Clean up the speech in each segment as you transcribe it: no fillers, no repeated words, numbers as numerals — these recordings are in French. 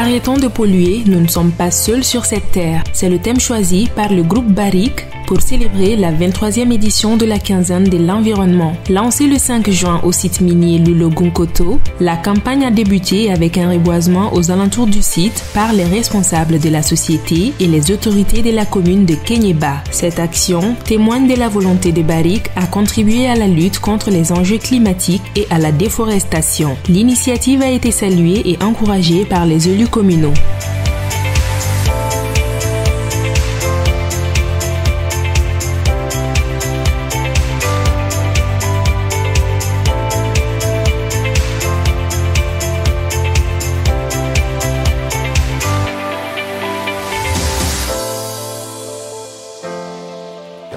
Arrêtons de polluer, nous ne sommes pas seuls sur cette terre. C'est le thème choisi par le groupe Barrick pour célébrer la 23e édition de la quinzaine de l'environnement. Lancée le 5 juin au site minier Loulo-Gounkoto, la campagne a débuté avec un reboisement aux alentours du site par les responsables de la société et les autorités de la commune de Kenyeba. Cette action témoigne de la volonté de Barrick à contribuer à la lutte contre les enjeux climatiques et à la déforestation. L'initiative a été saluée et encouragée par les élus communaux.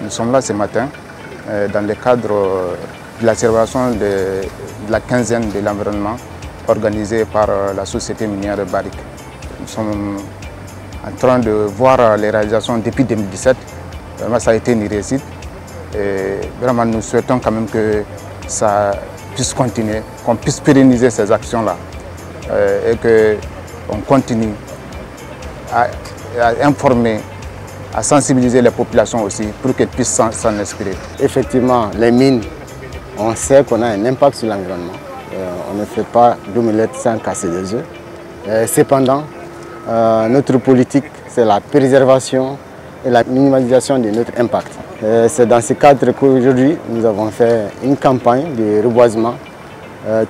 Nous sommes là ce matin dans le cadre de la célébration de la quinzaine de l'environnement organisée par la société minière de Barrick. Nous sommes en train de voir les réalisations depuis 2017. Vraiment, ça a été une réussite. Et vraiment, nous souhaitons quand même que ça puisse continuer, qu'on puisse pérenniser ces actions-là et qu'on continue à informer, à sensibiliser les populations aussi pour qu'elles puissent s'en inspirer. Effectivement, les mines, on sait qu'on a un impact sur l'environnement. On ne fait pas d'omelette sans casser des œufs. Cependant, notre politique, c'est la préservation et la minimalisation de notre impact. C'est dans ce cadre qu'aujourd'hui, nous avons fait une campagne de reboisement.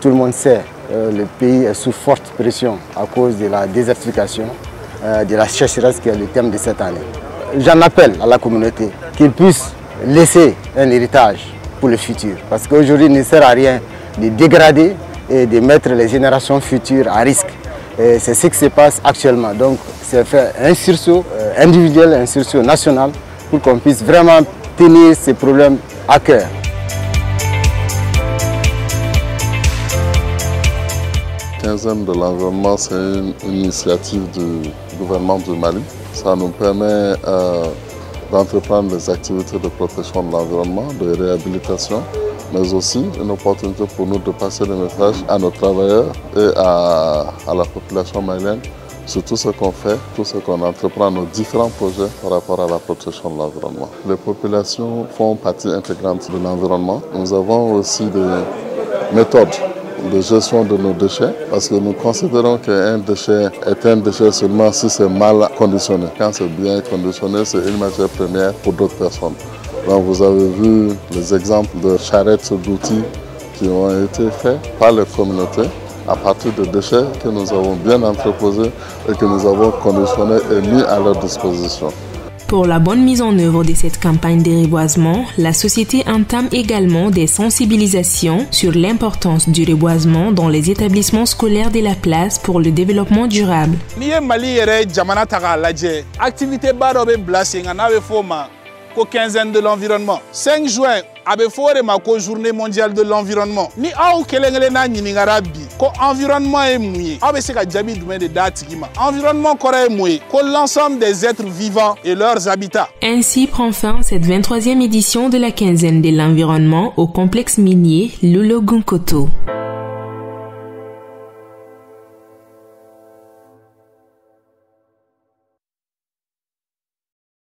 Tout le monde sait que le pays est sous forte pression à cause de la désertification, de la sécheresse qui est le thème de cette année. J'en appelle à la communauté qu'ils puissent laisser un héritage pour le futur. Parce qu'aujourd'hui, il ne sert à rien de dégrader et de mettre les générations futures à risque. C'est ce qui se passe actuellement. Donc, c'est faire un sursaut individuel, un sursaut national pour qu'on puisse vraiment tenir ces problèmes à cœur. La quinzaine de l'environnement, c'est une initiative du gouvernement du Mali. Ça nous permet d'entreprendre des activités de protection de l'environnement, de réhabilitation, mais aussi une opportunité pour nous de passer le message à nos travailleurs et à la population malienne sur tout ce qu'on fait, tout ce qu'on entreprend, nos différents projets par rapport à la protection de l'environnement. Les populations font partie intégrante de l'environnement. Nous avons aussi des méthodes de gestion de nos déchets, parce que nous considérons qu'un déchet est un déchet seulement si c'est mal conditionné. Quand c'est bien conditionné, c'est une matière première pour d'autres personnes. Donc vous avez vu les exemples de charrettes d'outils qui ont été faits par les communautés à partir de déchets que nous avons bien entreposés et que nous avons conditionnés et mis à leur disposition. Pour la bonne mise en œuvre de cette campagne de reboisement, la société entame également des sensibilisations sur l'importance du reboisement dans les établissements scolaires de la place pour le développement durable. Ko quinzaine de l'environnement. 5 juin, abe fore ma ko journée mondiale de l'environnement. Ni aw kelengele na nyiningara bi ko environnement est mouillé. Abe se ka jabi dume de datigima. Environnement kora est mouillé. Ko l'ensemble des êtres vivants et leurs habitats. Ainsi prend fin cette 23e édition de la quinzaine de l'environnement au complexe minier Loulo-Gounkoto.